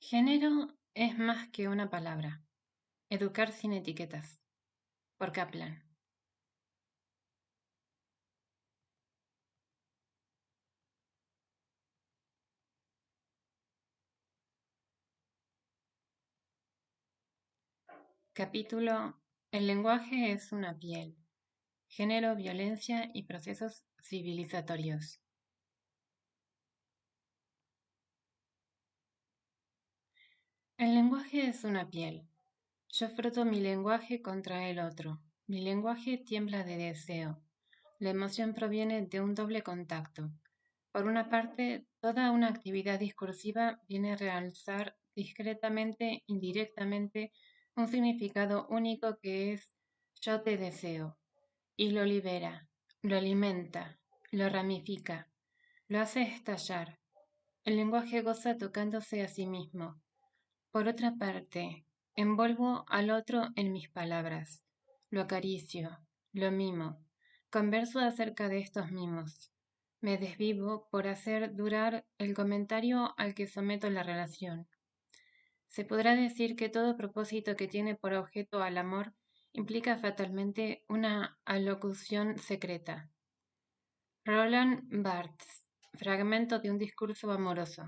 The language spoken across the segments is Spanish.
Género es más que una palabra. Educar sin etiquetas. Por Kaplan. Capítulo: El lenguaje es una piel. Género, violencia y procesos civilizatorios. El lenguaje es una piel. Yo froto mi lenguaje contra el otro. Mi lenguaje tiembla de deseo. La emoción proviene de un doble contacto. Por una parte, toda una actividad discursiva viene a realzar discretamente, indirectamente, un significado único que es yo te deseo, y lo libera, lo alimenta, lo ramifica, lo hace estallar. El lenguaje goza tocándose a sí mismo. Por otra parte, envuelvo al otro en mis palabras, lo acaricio, lo mimo, converso acerca de estos mimos. Me desvivo por hacer durar el comentario al que someto la relación. Se podrá decir que todo propósito que tiene por objeto al amor implica fatalmente una alocución secreta. Roland Barthes, fragmento de un discurso amoroso.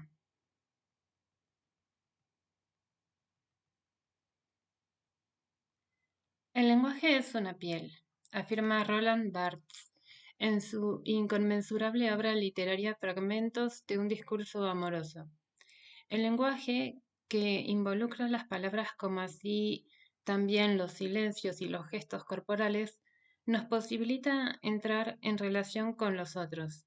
El lenguaje es una piel, afirma Roland Barthes en su inconmensurable obra literaria Fragmentos de un discurso amoroso. El lenguaje, que involucra las palabras como así también los silencios y los gestos corporales, nos posibilita entrar en relación con los otros.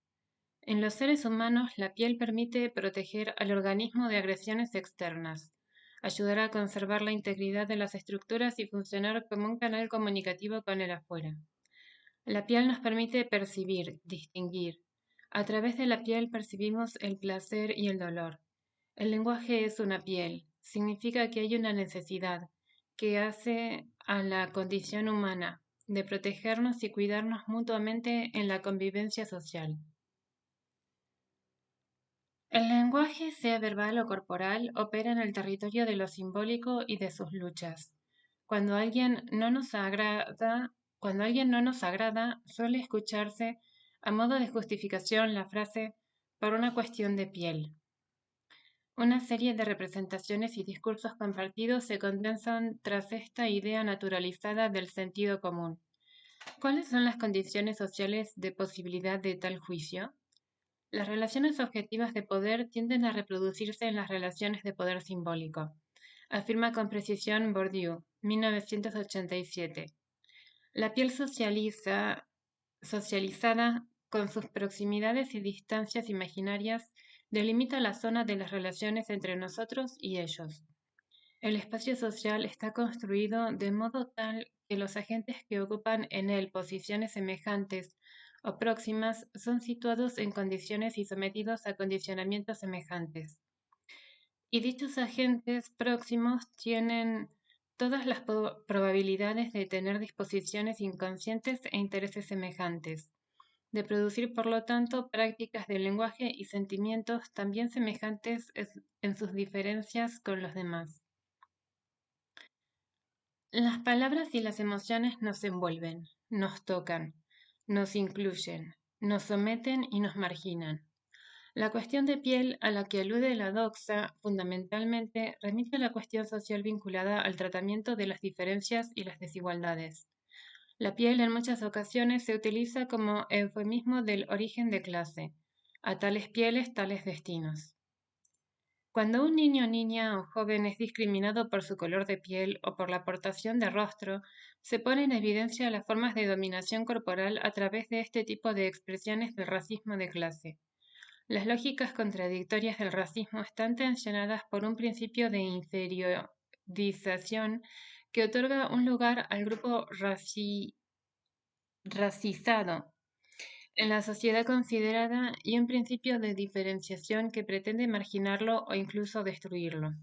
En los seres humanos, la piel permite proteger al organismo de agresiones externas, ayudar a conservar la integridad de las estructuras y funcionar como un canal comunicativo con el afuera. La piel nos permite percibir, distinguir. A través de la piel percibimos el placer y el dolor. El lenguaje es una piel, significa que hay una necesidad que hace a la condición humana de protegernos y cuidarnos mutuamente en la convivencia social. El lenguaje, sea verbal o corporal, opera en el territorio de lo simbólico y de sus luchas. Cuando alguien no nos agrada, Cuando alguien no nos agrada, suele escucharse a modo de justificación la frase por una cuestión de piel. Una serie de representaciones y discursos compartidos se condensan tras esta idea naturalizada del sentido común. ¿Cuáles son las condiciones sociales de posibilidad de tal juicio? Las relaciones objetivas de poder tienden a reproducirse en las relaciones de poder simbólico, afirma con precisión Bourdieu, 1987. La piel socializada, con sus proximidades y distancias imaginarias, delimita la zona de las relaciones entre nosotros y ellos. El espacio social está construido de modo tal que los agentes que ocupan en él posiciones semejantes o próximas son situados en condiciones y sometidos a condicionamientos semejantes. Y dichos agentes próximos tienen todas las probabilidades de tener disposiciones inconscientes e intereses semejantes, de producir por lo tanto prácticas de lenguaje y sentimientos también semejantes en sus diferencias con los demás. Las palabras y las emociones nos envuelven, nos tocan, nos incluyen, nos someten y nos marginan. La cuestión de piel a la que alude la doxa fundamentalmente remite a la cuestión social vinculada al tratamiento de las diferencias y las desigualdades. La piel en muchas ocasiones se utiliza como eufemismo del origen de clase. A tales pieles, tales destinos. Cuando un niño, niña o joven es discriminado por su color de piel o por la portación de rostro, se pone en evidencia las formas de dominación corporal a través de este tipo de expresiones del racismo de clase. Las lógicas contradictorias del racismo están tensionadas por un principio de inferiorización que otorga un lugar al grupo racizado en la sociedad considerada y un principio de diferenciación que pretende marginarlo o incluso destruirlo.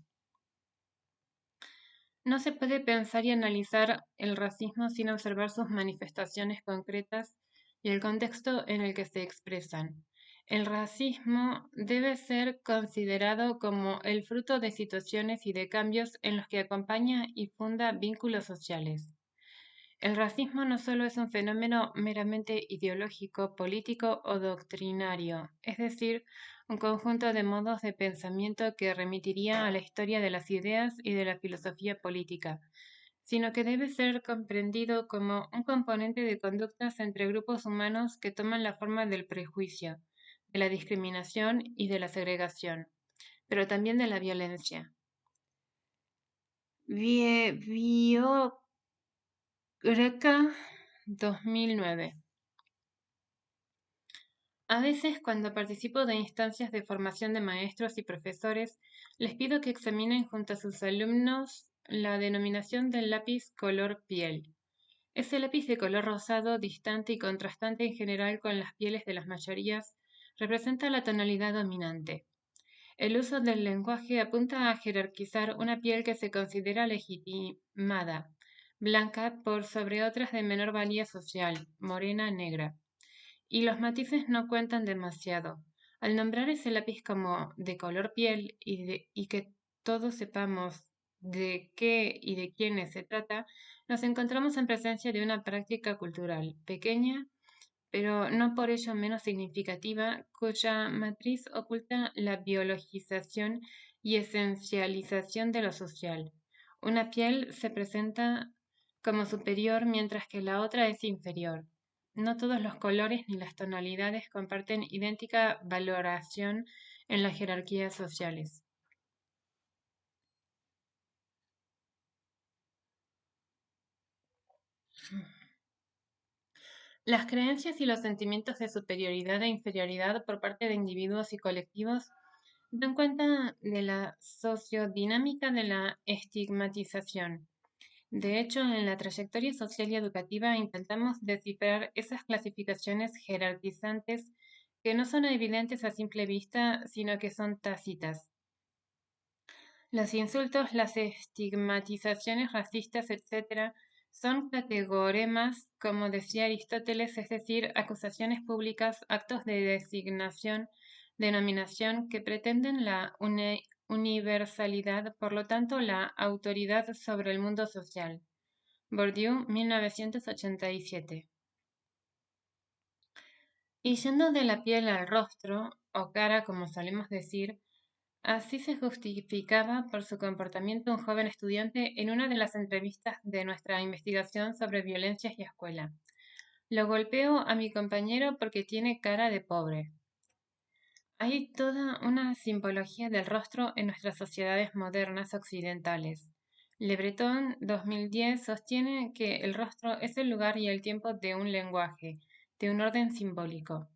No se puede pensar y analizar el racismo sin observar sus manifestaciones concretas y el contexto en el que se expresan. El racismo debe ser considerado como el fruto de situaciones y de cambios en los que acompaña y funda vínculos sociales. El racismo no solo es un fenómeno meramente ideológico, político o doctrinario, es decir, un conjunto de modos de pensamiento que remitiría a la historia de las ideas y de la filosofía política, sino que debe ser comprendido como un componente de conductas entre grupos humanos que toman la forma del prejuicio, de la discriminación y de la segregación, pero también de la violencia. Greca 2009. A veces, cuando participo de instancias de formación de maestros y profesores, les pido que examinen junto a sus alumnos la denominación del lápiz color piel. Ese lápiz de color rosado, distante y contrastante en general con las pieles de las mayorías, representa la tonalidad dominante. El uso del lenguaje apunta a jerarquizar una piel que se considera legitimada, blanca por sobre otras de menor valía social, morena, negra. Y los matices no cuentan demasiado. Al nombrar ese lápiz como de color piel y que todos sepamos de qué y de quiénes se trata, nos encontramos en presencia de una práctica cultural pequeña, pero no por ello menos significativa, cuya matriz oculta la biologización y esencialización de lo social. Una piel se presenta como superior mientras que la otra es inferior. No todos los colores ni las tonalidades comparten idéntica valoración en las jerarquías sociales. Las creencias y los sentimientos de superioridad e inferioridad por parte de individuos y colectivos dan cuenta de la sociodinámica de la estigmatización. De hecho, en la trayectoria social y educativa intentamos descifrar esas clasificaciones jerarquizantes que no son evidentes a simple vista, sino que son tácitas. Los insultos, las estigmatizaciones racistas, etc., son categoremas, como decía Aristóteles, es decir, acusaciones públicas, actos de designación, denominación que pretenden la universalidad, por lo tanto, la autoridad sobre el mundo social. Bourdieu, 1987. Y yendo de la piel al rostro, o cara como solemos decir, así se justificaba por su comportamiento un joven estudiante en una de las entrevistas de nuestra investigación sobre violencias y escuela. Lo golpeo a mi compañero porque tiene cara de pobre. Hay toda una simbología del rostro en nuestras sociedades modernas occidentales. Le Breton 2010 sostiene que el rostro es el lugar y el tiempo de un lenguaje, de un orden simbólico.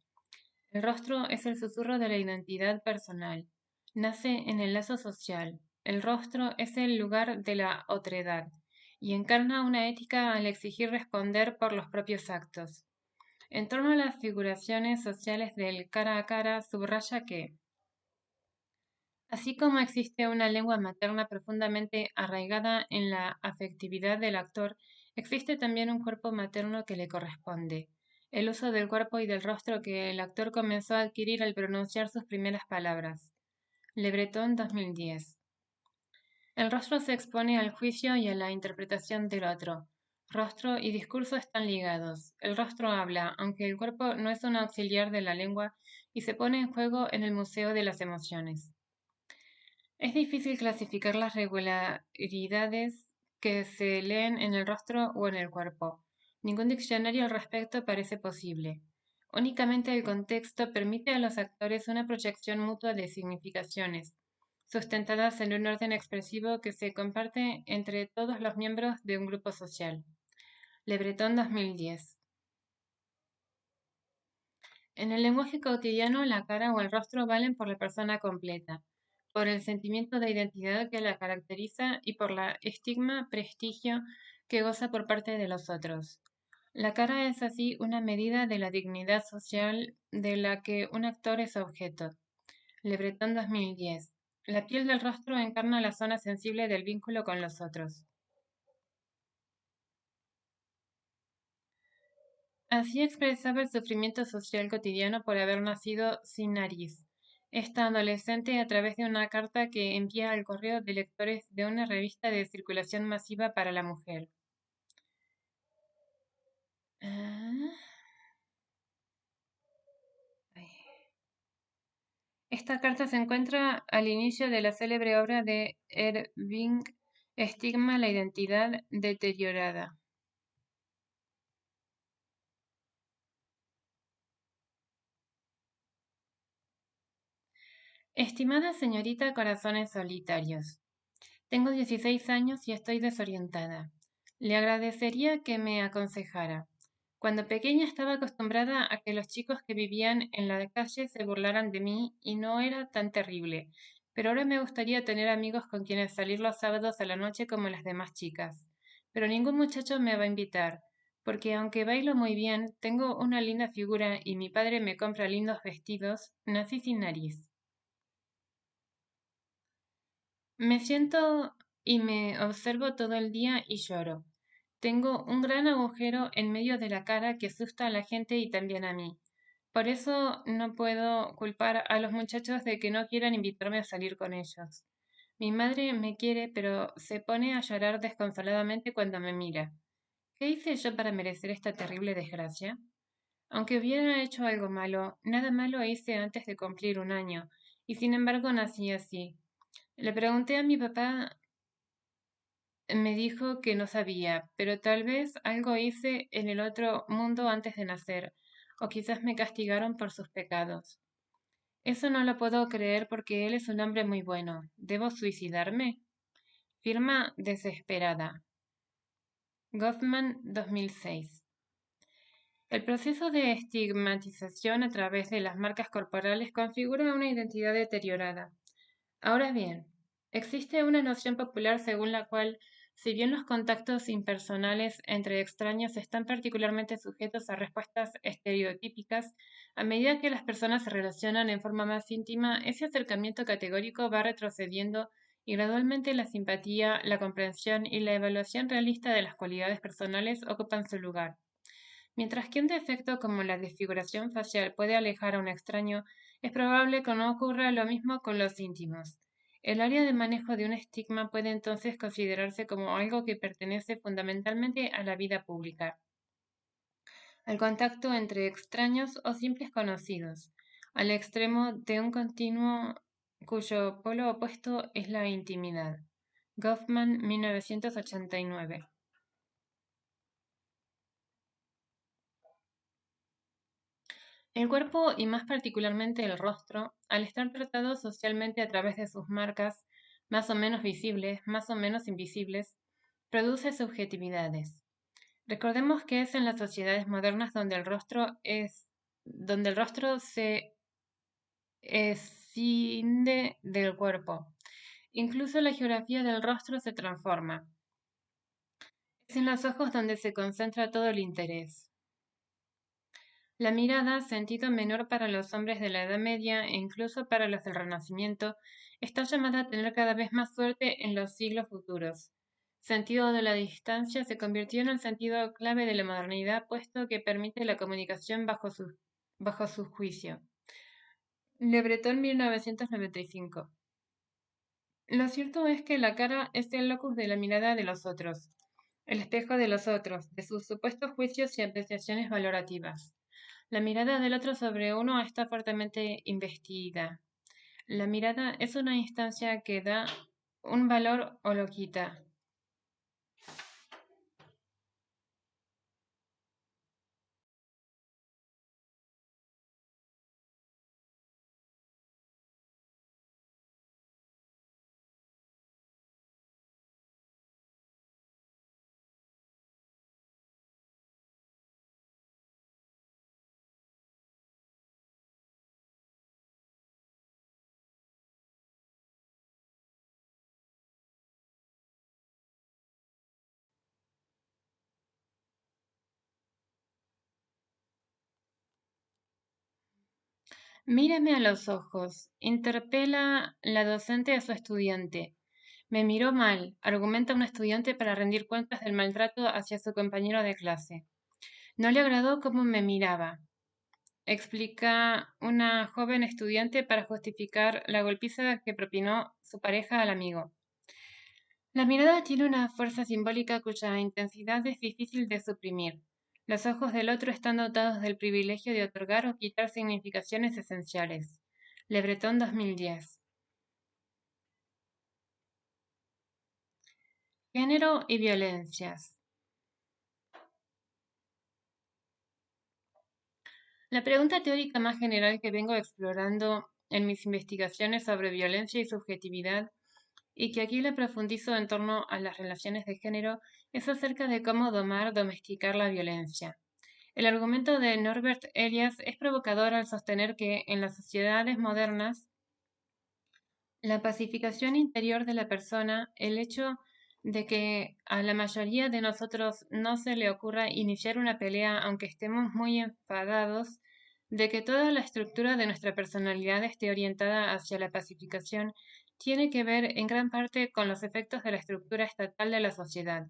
El rostro es el susurro de la identidad personal. Nace en el lazo social. El rostro es el lugar de la otredad y encarna una ética al exigir responder por los propios actos. En torno a las figuraciones sociales del cara a cara, subraya que, así como existe una lengua materna profundamente arraigada en la afectividad del actor, existe también un cuerpo materno que le corresponde, el uso del cuerpo y del rostro que el actor comenzó a adquirir al pronunciar sus primeras palabras. Le Breton 2010. El rostro se expone al juicio y a la interpretación del otro. Rostro y discurso están ligados. El rostro habla, aunque el cuerpo no es un auxiliar de la lengua y se pone en juego en el Museo de las Emociones. Es difícil clasificar las regularidades que se leen en el rostro o en el cuerpo. Ningún diccionario al respecto parece posible. Únicamente el contexto permite a los actores una proyección mutua de significaciones, sustentadas en un orden expresivo que se comparte entre todos los miembros de un grupo social. Le Breton 2010. En el lenguaje cotidiano, la cara o el rostro valen por la persona completa, por el sentimiento de identidad que la caracteriza y por la estigma, prestigio que goza por parte de los otros. La cara es así una medida de la dignidad social de la que un actor es objeto. Le Breton 2010. La piel del rostro encarna la zona sensible del vínculo con los otros. Así expresaba el sufrimiento social cotidiano por haber nacido sin nariz. Esta adolescente a través de una carta que envía al correo de lectores de una revista de circulación masiva para la mujer. Ah, Esta carta se encuentra al inicio de la célebre obra de Irving Estigma, la identidad deteriorada. Estimada señorita Corazones Solitarios, tengo 16 años y estoy desorientada. Le agradecería que me aconsejara. Cuando pequeña estaba acostumbrada a que los chicos que vivían en la calle se burlaran de mí y no era tan terrible, pero ahora me gustaría tener amigos con quienes salir los sábados a la noche como las demás chicas. Pero ningún muchacho me va a invitar, porque aunque bailo muy bien, tengo una linda figura y mi padre me compra lindos vestidos, nací sin nariz. Me siento y me observo todo el día y lloro. Tengo un gran agujero en medio de la cara que asusta a la gente y también a mí. Por eso no puedo culpar a los muchachos de que no quieran invitarme a salir con ellos. Mi madre me quiere, pero se pone a llorar desconsoladamente cuando me mira. ¿Qué hice yo para merecer esta terrible desgracia? Aunque hubiera hecho algo malo, nada malo hice antes de cumplir un año, y sin embargo nací así. Le pregunté a mi papá, me dijo que no sabía, pero tal vez algo hice en el otro mundo antes de nacer, o quizás me castigaron por sus pecados. Eso no lo puedo creer porque él es un hombre muy bueno. ¿Debo suicidarme? Firma desesperada. Goffman 2006. El proceso de estigmatización a través de las marcas corporales configura una identidad deteriorada. Ahora bien, existe una noción popular según la cual, si bien los contactos impersonales entre extraños están particularmente sujetos a respuestas estereotípicas, a medida que las personas se relacionan en forma más íntima, ese acercamiento categórico va retrocediendo y gradualmente la simpatía, la comprensión y la evaluación realista de las cualidades personales ocupan su lugar. Mientras que un defecto como la desfiguración facial puede alejar a un extraño, es probable que no ocurra lo mismo con los íntimos. El área de manejo de un estigma puede entonces considerarse como algo que pertenece fundamentalmente a la vida pública, al contacto entre extraños o simples conocidos, al extremo de un continuo cuyo polo opuesto es la intimidad. Goffman, 1989. El cuerpo, y más particularmente el rostro, al estar tratado socialmente a través de sus marcas, más o menos visibles, más o menos invisibles, produce subjetividades. Recordemos que es en las sociedades modernas donde el rostro se escinde del cuerpo. Incluso la geografía del rostro se transforma. Es en los ojos donde se concentra todo el interés. La mirada, sentido menor para los hombres de la Edad Media e incluso para los del Renacimiento, está llamada a tener cada vez más suerte en los siglos futuros. Sentido de la distancia se convirtió en el sentido clave de la modernidad, puesto que permite la comunicación bajo su juicio. Le Breton, 1995. Lo cierto es que la cara es el locus de la mirada de los otros, el espejo de los otros, de sus supuestos juicios y apreciaciones valorativas. La mirada del otro sobre uno está fuertemente investida. La mirada es una instancia que da un valor o lo quita. Mírame a los ojos, interpela la docente a su estudiante. Me miró mal, argumenta un estudiante para rendir cuentas del maltrato hacia su compañero de clase. No le agradó cómo me miraba, explica una joven estudiante para justificar la golpiza que propinó su pareja al amigo. La mirada tiene una fuerza simbólica cuya intensidad es difícil de suprimir. Los ojos del otro están dotados del privilegio de otorgar o quitar significaciones esenciales. Le Breton 2010. Género y violencias. La pregunta teórica más general que vengo explorando en mis investigaciones sobre violencia y subjetividad, y que aquí le profundizo en torno a las relaciones de género, es acerca de cómo domesticar la violencia. El argumento de Norbert Elias es provocador al sostener que en las sociedades modernas la pacificación interior de la persona, el hecho de que a la mayoría de nosotros no se le ocurra iniciar una pelea aunque estemos muy enfadados, de que toda la estructura de nuestra personalidad esté orientada hacia la pacificación, tiene que ver en gran parte con los efectos de la estructura estatal de la sociedad.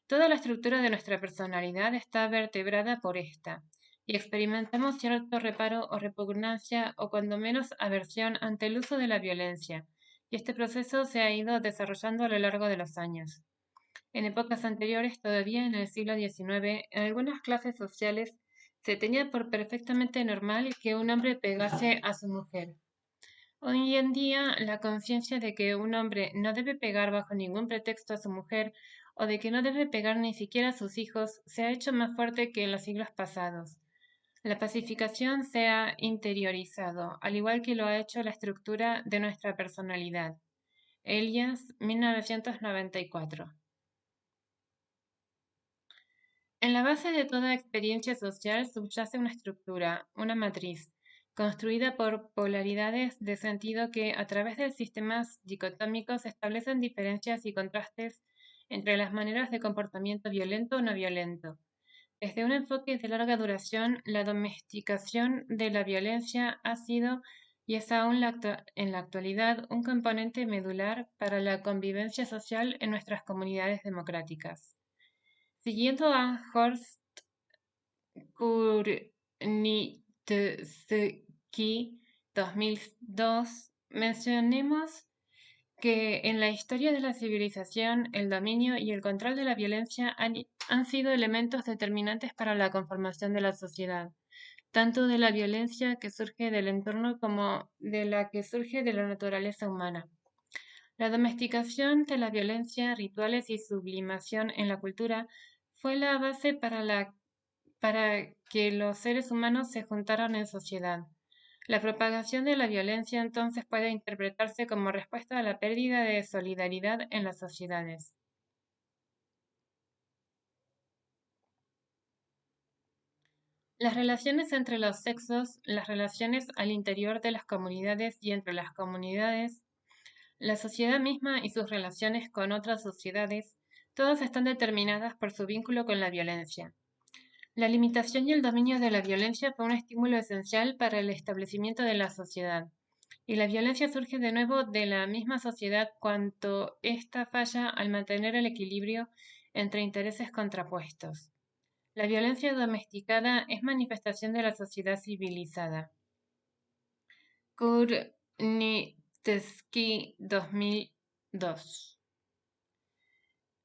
Toda la estructura de nuestra personalidad está vertebrada por esta, y experimentamos cierto reparo o repugnancia o cuando menos aversión ante el uso de la violencia, y este proceso se ha ido desarrollando a lo largo de los años. En épocas anteriores, todavía en el siglo XIX, en algunas clases sociales se tenía por perfectamente normal que un hombre pegase a su mujer. Hoy en día, la conciencia de que un hombre no debe pegar bajo ningún pretexto a su mujer o de que no debe pegar ni siquiera a sus hijos se ha hecho más fuerte que en los siglos pasados. La pacificación se ha interiorizado, al igual que lo ha hecho la estructura de nuestra personalidad. Elias, 1994. En la base de toda experiencia social subyace una estructura, una matriz, construida por polaridades de sentido que, a través de sistemas dicotómicos, establecen diferencias y contrastes entre las maneras de comportamiento violento o no violento. Desde un enfoque de larga duración, la domesticación de la violencia ha sido y es aún en la actualidad un componente medular para la convivencia social en nuestras comunidades democráticas. Siguiendo a Horst Kurnitsky 2002, mencionemos que en la historia de la civilización el dominio y el control de la violencia han sido elementos determinantes para la conformación de la sociedad, tanto de la violencia que surge del entorno como de la que surge de la naturaleza humana. La domesticación de la violencia, rituales y sublimación en la cultura fue la base para que los seres humanos se juntaran en sociedad. La propagación de la violencia entonces puede interpretarse como respuesta a la pérdida de solidaridad en las sociedades. Las relaciones entre los sexos, las relaciones al interior de las comunidades y entre las comunidades, la sociedad misma y sus relaciones con otras sociedades, todas están determinadas por su vínculo con la violencia. La limitación y el dominio de la violencia fue un estímulo esencial para el establecimiento de la sociedad. Y la violencia surge de nuevo de la misma sociedad cuanto ésta falla al mantener el equilibrio entre intereses contrapuestos. La violencia domesticada es manifestación de la sociedad civilizada. Kurnitsky 2002.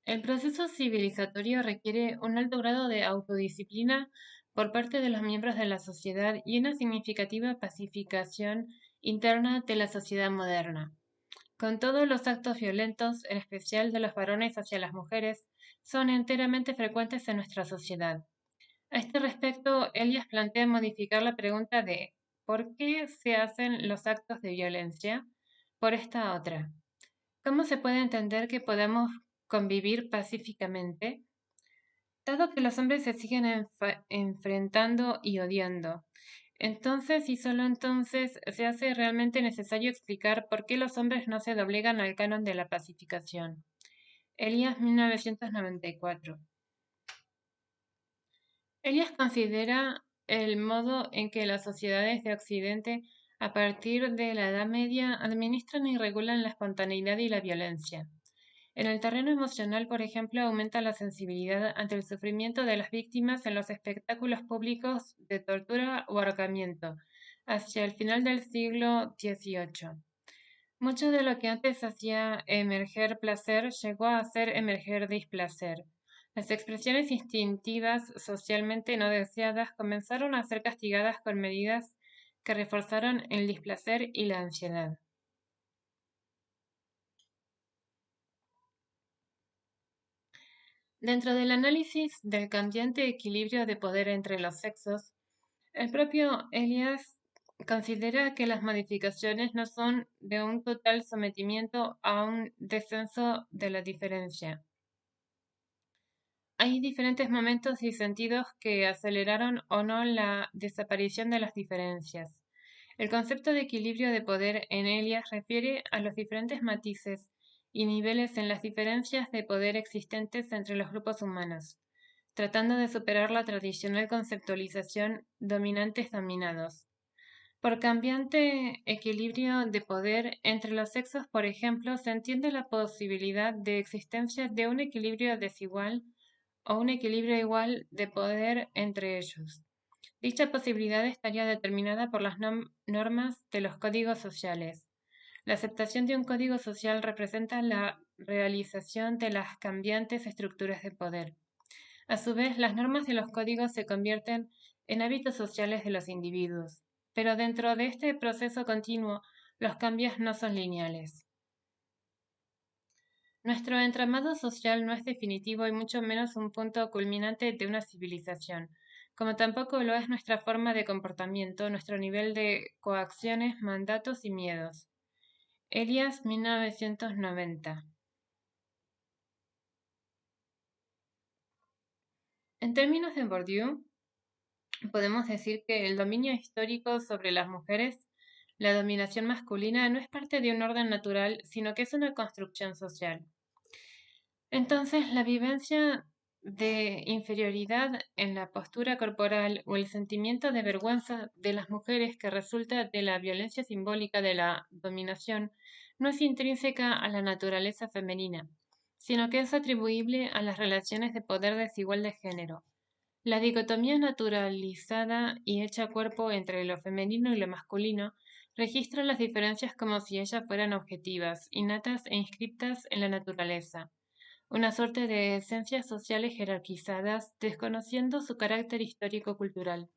El proceso civilizatorio requiere un alto grado de autodisciplina por parte de los miembros de la sociedad y una significativa pacificación interna de la sociedad moderna. Con todos los actos violentos, en especial de los varones hacia las mujeres, son enteramente frecuentes en nuestra sociedad. A este respecto, Elias plantea modificar la pregunta de ¿por qué se hacen los actos de violencia? Por esta otra. ¿Cómo se puede entender que podamos convivir pacíficamente? Dado que los hombres se siguen enfrentando y odiando, entonces y solo entonces se hace realmente necesario explicar por qué los hombres no se doblegan al canon de la pacificación. Elías 1994. Elías considera el modo en que las sociedades de Occidente a partir de la Edad Media administran y regulan la espontaneidad y la violencia. En el terreno emocional, por ejemplo, aumenta la sensibilidad ante el sufrimiento de las víctimas en los espectáculos públicos de tortura o ahorcamiento, hacia el final del siglo XVIII. Mucho de lo que antes hacía emerger placer llegó a hacer emerger displacer. Las expresiones instintivas socialmente no deseadas comenzaron a ser castigadas con medidas que reforzaron el displacer y la ansiedad. Dentro del análisis del cambiante equilibrio de poder entre los sexos, el propio Elias considera que las modificaciones no son de un total sometimiento a un descenso de la diferencia. Hay diferentes momentos y sentidos que aceleraron o no la desaparición de las diferencias. El concepto de equilibrio de poder en Elias refiere a los diferentes matices y niveles en las diferencias de poder existentes entre los grupos humanos, tratando de superar la tradicional conceptualización dominantes-dominados. Por cambiante equilibrio de poder entre los sexos, por ejemplo, se entiende la posibilidad de existencia de un equilibrio desigual o un equilibrio igual de poder entre ellos. Dicha posibilidad estaría determinada por las normas de los códigos sociales. La aceptación de un código social representa la realización de las cambiantes estructuras de poder. A su vez, las normas de los códigos se convierten en hábitos sociales de los individuos, pero dentro de este proceso continuo, los cambios no son lineales. Nuestro entramado social no es definitivo y mucho menos un punto culminante de una civilización, como tampoco lo es nuestra forma de comportamiento, nuestro nivel de coacciones, mandatos y miedos. Elias, 1990. En términos de Bourdieu, podemos decir que el dominio histórico sobre las mujeres, la dominación masculina, no es parte de un orden natural, sino que es una construcción social. Entonces, la vivencia de inferioridad en la postura corporal o el sentimiento de vergüenza de las mujeres que resulta de la violencia simbólica de la dominación no es intrínseca a la naturaleza femenina, sino que es atribuible a las relaciones de poder desigual de género. La dicotomía naturalizada y hecha cuerpo entre lo femenino y lo masculino registra las diferencias como si ellas fueran objetivas, innatas e inscriptas en la naturaleza, una suerte de esencias sociales jerarquizadas, desconociendo su carácter histórico-cultural.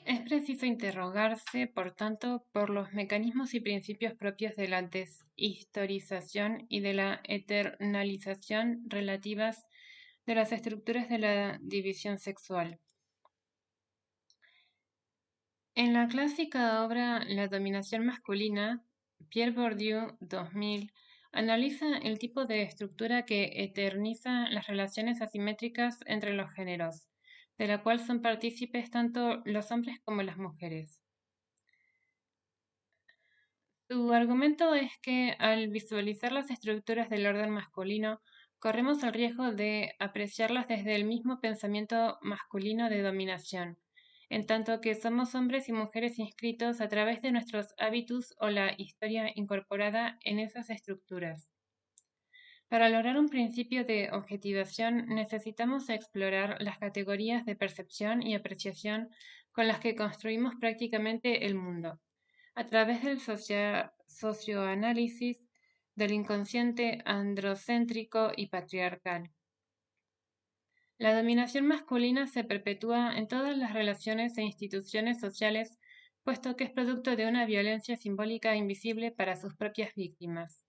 Es preciso interrogarse, por tanto, por los mecanismos y principios propios de la deshistorización y de la eternalización relativas de las estructuras de la división sexual. En la clásica obra La dominación masculina, Pierre Bourdieu, 2000, analiza el tipo de estructura que eterniza las relaciones asimétricas entre los géneros, de la cual son partícipes tanto los hombres como las mujeres. Su argumento es que al visualizar las estructuras del orden masculino, corremos el riesgo de apreciarlas desde el mismo pensamiento masculino de dominación, en tanto que somos hombres y mujeres inscritos a través de nuestros hábitos o la historia incorporada en esas estructuras. Para lograr un principio de objetivación necesitamos explorar las categorías de percepción y apreciación con las que construimos prácticamente el mundo a través del socioanálisis del inconsciente androcéntrico y patriarcal. La dominación masculina se perpetúa en todas las relaciones e instituciones sociales, puesto que es producto de una violencia simbólica invisible para sus propias víctimas.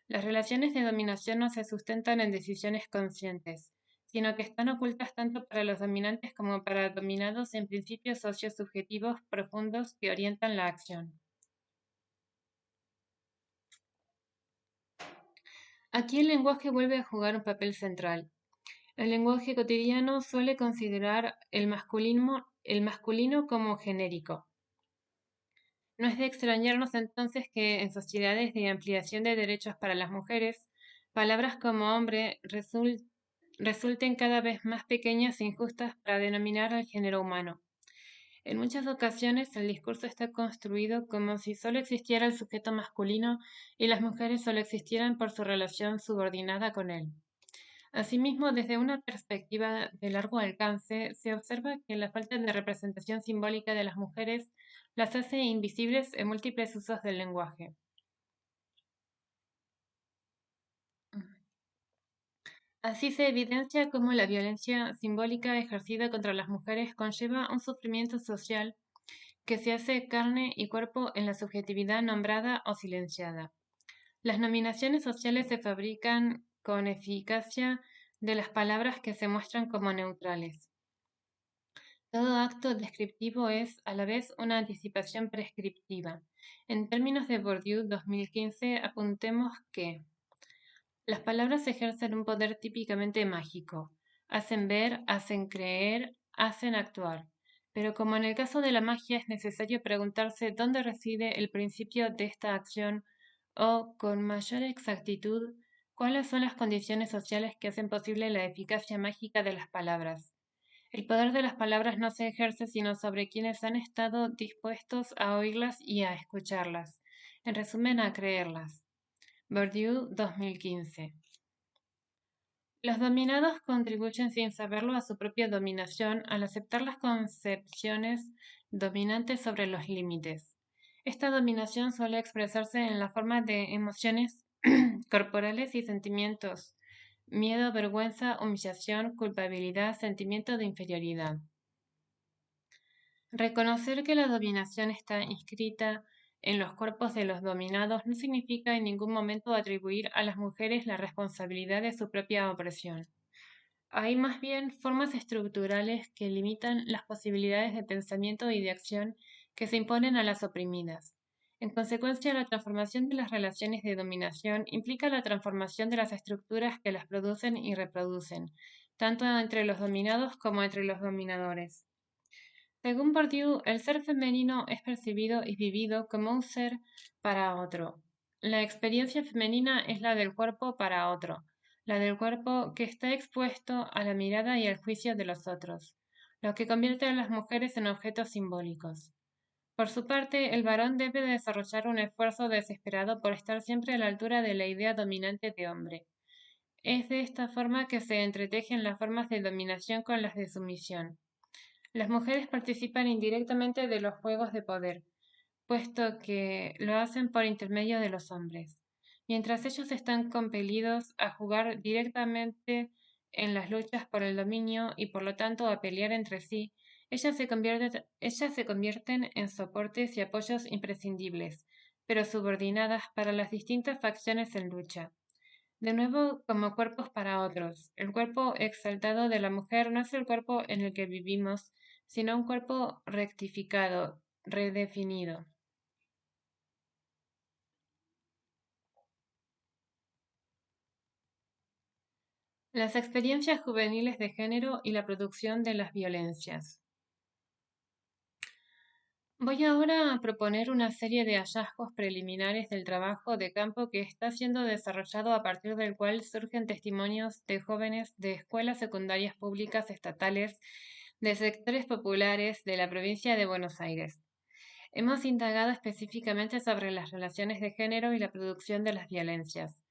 Las relaciones de dominación no se sustentan en decisiones conscientes, sino que están ocultas tanto para los dominantes como para dominados en principios sociosubjetivos profundos que orientan la acción. Aquí el lenguaje vuelve a jugar un papel central. El lenguaje cotidiano suele considerar el masculino como genérico. No es de extrañarnos entonces que en sociedades de ampliación de derechos para las mujeres, palabras como hombre resulten cada vez más pequeñas e injustas para denominar al género humano. En muchas ocasiones el discurso está construido como si solo existiera el sujeto masculino y las mujeres solo existieran por su relación subordinada con él. Asimismo, desde una perspectiva de largo alcance, se observa que la falta de representación simbólica de las mujeres las hace invisibles en múltiples usos del lenguaje. Así se evidencia cómo la violencia simbólica ejercida contra las mujeres conlleva un sufrimiento social que se hace carne y cuerpo en la subjetividad nombrada o silenciada. Las nominaciones sociales se fabrican con eficacia de las palabras que se muestran como neutrales. Todo acto descriptivo es, a la vez, una anticipación prescriptiva. En términos de Bourdieu 2015, apuntemos que las palabras ejercen un poder típicamente mágico. Hacen ver, hacen creer, hacen actuar. Pero como en el caso de la magia es necesario preguntarse dónde reside el principio de esta acción o, con mayor exactitud, cuáles son las condiciones sociales que hacen posible la eficacia mágica de las palabras. El poder de las palabras no se ejerce sino sobre quienes han estado dispuestos a oírlas y a escucharlas, en resumen, a creerlas. Bourdieu 2015. Los dominados contribuyen sin saberlo a su propia dominación al aceptar las concepciones dominantes sobre los límites. Esta dominación suele expresarse en la forma de emociones corporales y sentimientos: miedo, vergüenza, humillación, culpabilidad, sentimiento de inferioridad. Reconocer que la dominación está inscrita en los cuerpos de los dominados no significa en ningún momento atribuir a las mujeres la responsabilidad de su propia opresión. Hay más bien formas estructurales que limitan las posibilidades de pensamiento y de acción que se imponen a las oprimidas. En consecuencia, la transformación de las relaciones de dominación implica la transformación de las estructuras que las producen y reproducen, tanto entre los dominados como entre los dominadores. Según Bourdieu, el ser femenino es percibido y vivido como un ser para otro. La experiencia femenina es la del cuerpo para otro, la del cuerpo que está expuesto a la mirada y al juicio de los otros, lo que convierte a las mujeres en objetos simbólicos. Por su parte, el varón debe desarrollar un esfuerzo desesperado por estar siempre a la altura de la idea dominante de hombre. Es de esta forma que se entretejen las formas de dominación con las de sumisión. Las mujeres participan indirectamente de los juegos de poder, puesto que lo hacen por intermedio de los hombres, mientras ellos están compelidos a jugar directamente en las luchas por el dominio y por lo tanto a pelear entre sí. Ellas se convierten en soportes y apoyos imprescindibles, pero subordinadas para las distintas facciones en lucha. De nuevo, como cuerpos para otros. El cuerpo exaltado de la mujer no es el cuerpo en el que vivimos, sino un cuerpo rectificado, redefinido. Las experiencias juveniles de género y la producción de las violencias. Voy ahora a proponer una serie de hallazgos preliminares del trabajo de campo que está siendo desarrollado, a partir del cual surgen testimonios de jóvenes de escuelas secundarias públicas estatales de sectores populares de la provincia de Buenos Aires. Hemos indagado específicamente sobre las relaciones de género y la producción de las violencias.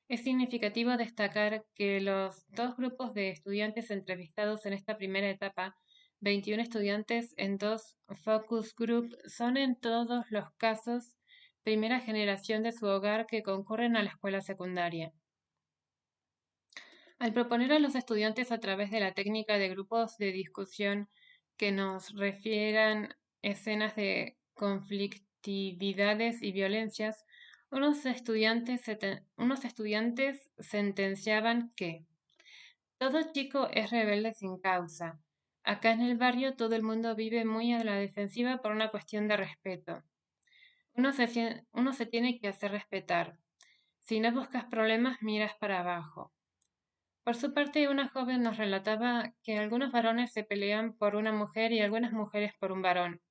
Es significativo destacar que los dos grupos de estudiantes entrevistados en esta primera etapa, 21 estudiantes en dos focus group, son en todos los casos primera generación de su hogar que concurren a la escuela secundaria. Al proponer a los estudiantes, a través de la técnica de grupos de discusión, que nos refieran escenas de conflictividades y violencias, unos estudiantes sentenciaban que todo chico es rebelde sin causa. Acá en el barrio todo el mundo vive muy a la defensiva por una cuestión de respeto. Uno se tiene que hacer respetar. Si no buscas problemas, miras para abajo. Por su parte, una joven nos relataba que algunos varones se pelean por una mujer y algunas mujeres por un varón.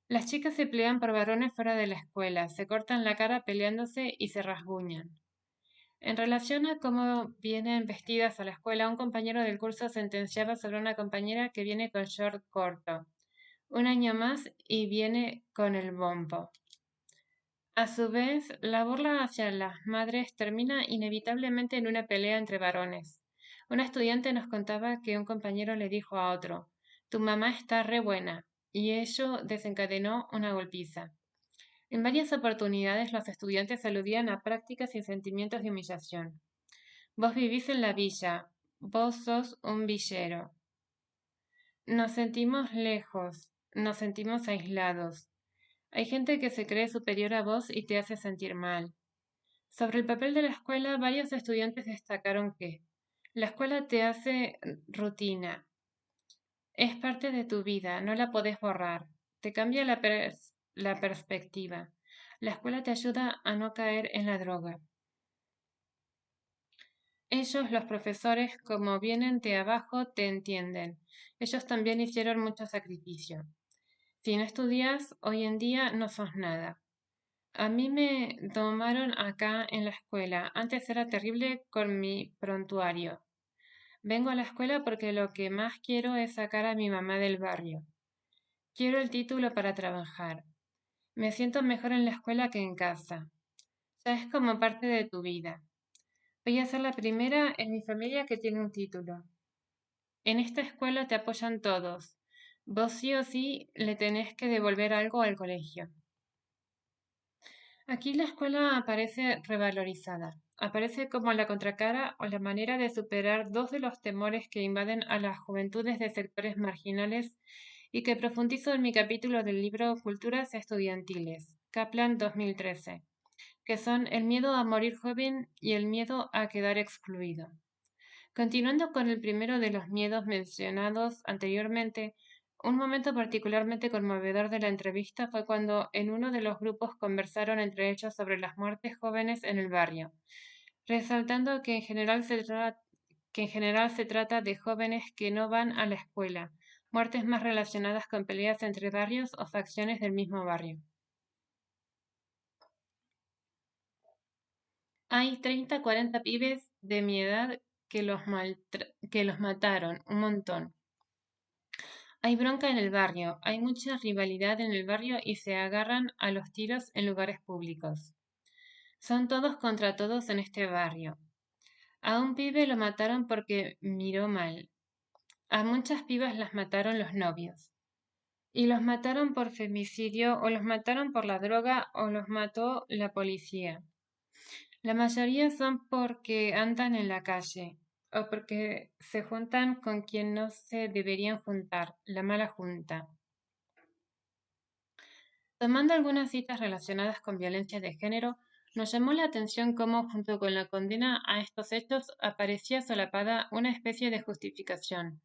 Las chicas se pelean por varones fuera de la escuela, se cortan la cara peleándose y se rasguñan. En relación a cómo vienen vestidas a la escuela, un compañero del curso sentenciaba sobre una compañera que viene con short corto, un año más y viene con el bombo. A su vez, la burla hacia las madres termina inevitablemente en una pelea entre varones. Una estudiante nos contaba que un compañero le dijo a otro: "Tu mamá está re buena", y ello desencadenó una golpiza. En varias oportunidades los estudiantes aludían a prácticas y sentimientos de humillación. Vos vivís en la villa, vos sos un villero. Nos sentimos lejos, nos sentimos aislados. Hay gente que se cree superior a vos y te hace sentir mal. Sobre el papel de la escuela, varios estudiantes destacaron que la escuela te hace rutina, es parte de tu vida, no la podés borrar, te cambia la perspectiva. La escuela te ayuda a no caer en la droga. Ellos, los profesores, como vienen de abajo, te entienden. Ellos también hicieron mucho sacrificio. Si no estudias, hoy en día no sos nada. A mí me tomaron acá en la escuela. Antes era terrible con mi prontuario. Vengo a la escuela porque lo que más quiero es sacar a mi mamá del barrio. Quiero el título para trabajar. Me siento mejor en la escuela que en casa. Ya es como parte de tu vida. Voy a ser la primera en mi familia que tiene un título. En esta escuela te apoyan todos. Vos sí o sí le tenés que devolver algo al colegio. Aquí la escuela aparece revalorizada. Aparece como la contracara o la manera de superar dos de los temores que invaden a las juventudes de sectores marginales y que profundizo en mi capítulo del libro Culturas Estudiantiles, Kaplan 2013, que son el miedo a morir joven y el miedo a quedar excluido. Continuando con el primero de los miedos mencionados anteriormente, un momento particularmente conmovedor de la entrevista fue cuando en uno de los grupos conversaron entre ellos sobre las muertes jóvenes en el barrio, resaltando que en general se trata de jóvenes que no van a la escuela, muertes más relacionadas con peleas entre barrios o facciones del mismo barrio. Hay 30, 40 pibes de mi edad que los mataron, un montón. Hay bronca en el barrio, hay mucha rivalidad en el barrio y se agarran a los tiros en lugares públicos. Son todos contra todos en este barrio. A un pibe lo mataron porque miró mal. A muchas pibas las mataron los novios. Y los mataron por femicidio, o los mataron por la droga, o los mató la policía. La mayoría son porque andan en la calle, o porque se juntan con quien no se deberían juntar, la mala junta. Tomando algunas citas relacionadas con violencia de género, nos llamó la atención cómo, junto con la condena a estos hechos, aparecía solapada una especie de justificación.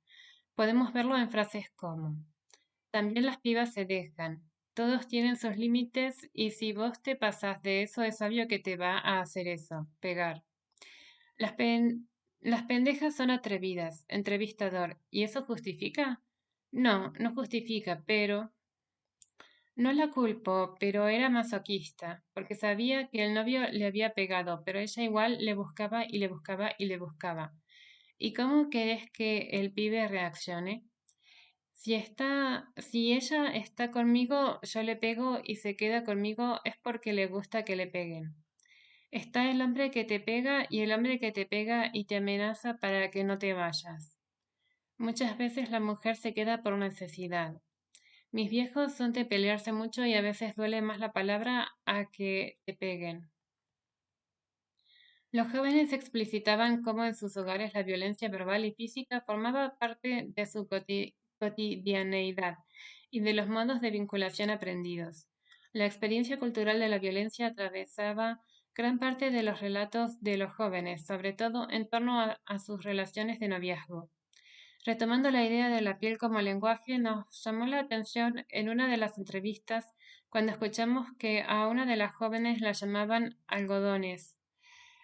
Podemos verlo en frases como: también las pibas se dejan, todos tienen sus límites y si vos te pasás de eso es obvio que te va a hacer eso, pegar. Las, las pendejas son atrevidas, entrevistador, ¿y eso justifica? No, no justifica, pero... No la culpo, pero era masoquista, porque sabía que el novio le había pegado, pero ella igual le buscaba y le buscaba y le buscaba. ¿Y cómo querés que el pibe reaccione? Si ella está conmigo, yo le pego y se queda conmigo es porque le gusta que le peguen. Está el hombre que te pega y el hombre que te pega y te amenaza para que no te vayas. Muchas veces la mujer se queda por necesidad. Mis viejos son de pelearse mucho y a veces duele más la palabra a que te peguen. Los jóvenes explicitaban cómo en sus hogares la violencia verbal y física formaba parte de su cotidianeidad y de los modos de vinculación aprendidos. La experiencia cultural de la violencia atravesaba gran parte de los relatos de los jóvenes, sobre todo en torno a sus relaciones de noviazgo. Retomando la idea de la piel como lenguaje, nos llamó la atención en una de las entrevistas cuando escuchamos que a una de las jóvenes la llamaban algodones.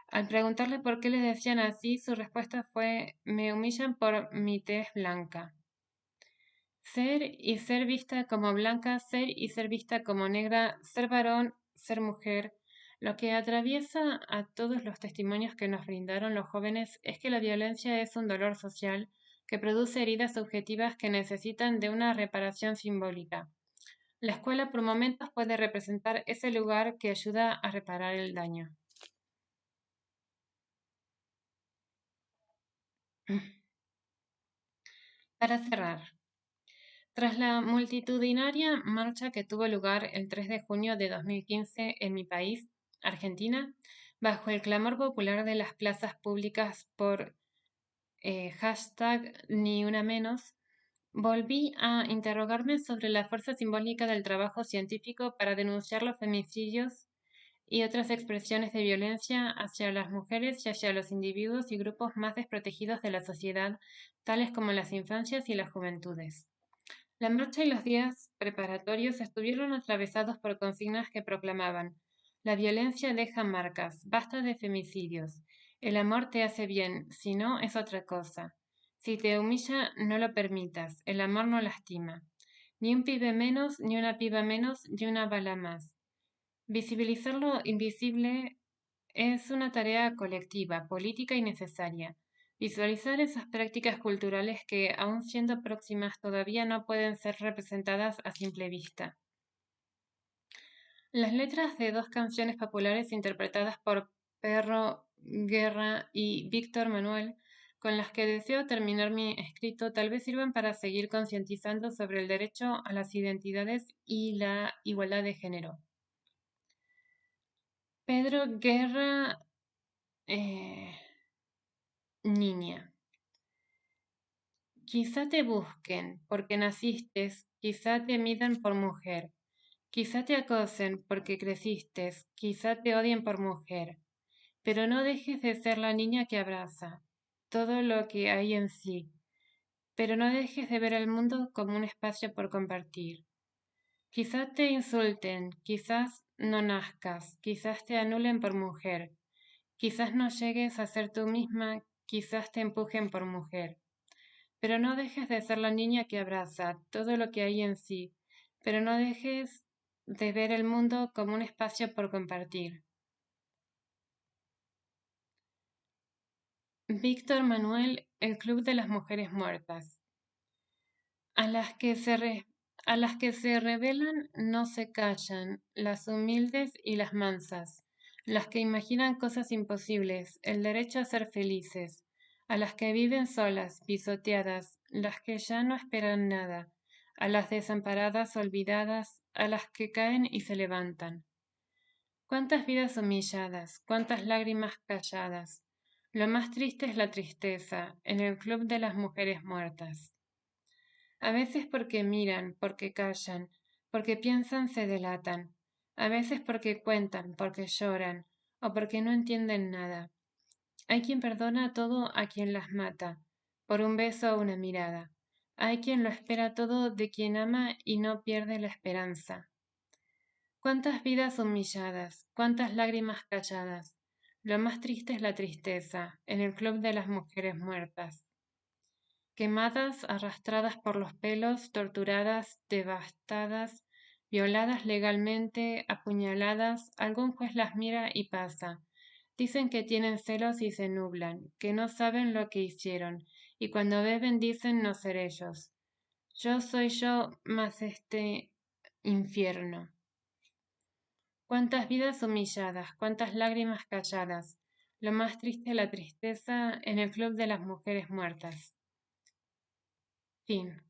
Al preguntarle por qué le decían así, su respuesta fue: me humillan por mi tez blanca. Ser y ser vista como blanca, ser y ser vista como negra, ser varón, ser mujer. Lo que atraviesa a todos los testimonios que nos brindaron los jóvenes es que la violencia es un dolor social que produce heridas subjetivas que necesitan de una reparación simbólica. La escuela por momentos puede representar ese lugar que ayuda a reparar el daño. Para cerrar, tras la multitudinaria marcha que tuvo lugar el 3 de junio de 2015 en mi país, Argentina, bajo el clamor popular de las plazas públicas por hashtag ni una menos, volví a interrogarme sobre la fuerza simbólica del trabajo científico para denunciar los femicidios y otras expresiones de violencia hacia las mujeres y hacia los individuos y grupos más desprotegidos de la sociedad, tales como las infancias y las juventudes. La marcha y los días preparatorios estuvieron atravesados por consignas que proclamaban: la violencia deja marcas, basta de femicidios, el amor te hace bien, si no es otra cosa. Si te humilla, no lo permitas, el amor no lastima. Ni un pibe menos, ni una piba menos, ni una bala más. Visibilizar lo invisible es una tarea colectiva, política y necesaria. Visualizar esas prácticas culturales que, aun siendo próximas, todavía no pueden ser representadas a simple vista. Las letras de dos canciones populares interpretadas por Perro Guerra y Víctor Manuel, con las que deseo terminar mi escrito, tal vez sirvan para seguir concientizando sobre el derecho a las identidades y la igualdad de género. Pedro Guerra, niña. Quizá te busquen porque naciste, quizá te midan por mujer, quizá te acosen porque creciste, quizá te odien por mujer, pero no dejes de ser la niña que abraza todo lo que hay en sí, pero no dejes de ver el mundo como un espacio por compartir. Quizá te insulten, quizás no nazcas, quizás te anulen por mujer, quizás no llegues a ser tú misma, quizás te empujen por mujer. Pero no dejes de ser la niña que abraza todo lo que hay en sí, pero no dejes de ver el mundo como un espacio por compartir. Víctor Manuel, el Club de las Mujeres Muertas. A las que a las que se rebelan no se callan, las humildes y las mansas, las que imaginan cosas imposibles, el derecho a ser felices, a las que viven solas, pisoteadas, las que ya no esperan nada, a las desamparadas olvidadas, a las que caen y se levantan. Cuántas vidas humilladas, cuántas lágrimas calladas. Lo más triste es la tristeza, en el club de las mujeres muertas. A veces porque miran, porque callan, porque piensan se delatan, a veces porque cuentan, porque lloran, o porque no entienden nada. Hay quien perdona todo a quien las mata, por un beso o una mirada. Hay quien lo espera todo de quien ama y no pierde la esperanza. Cuántas vidas humilladas, cuántas lágrimas calladas. Lo más triste es la tristeza, en el club de las mujeres muertas. Quemadas, arrastradas por los pelos, torturadas, devastadas, violadas legalmente, apuñaladas, algún juez las mira y pasa. Dicen que tienen celos y se nublan, que no saben lo que hicieron, y cuando beben dicen no ser ellos. Yo soy yo, más este infierno. Cuántas vidas humilladas, cuántas lágrimas calladas. Lo más triste la tristeza en el club de las mujeres muertas. Fin.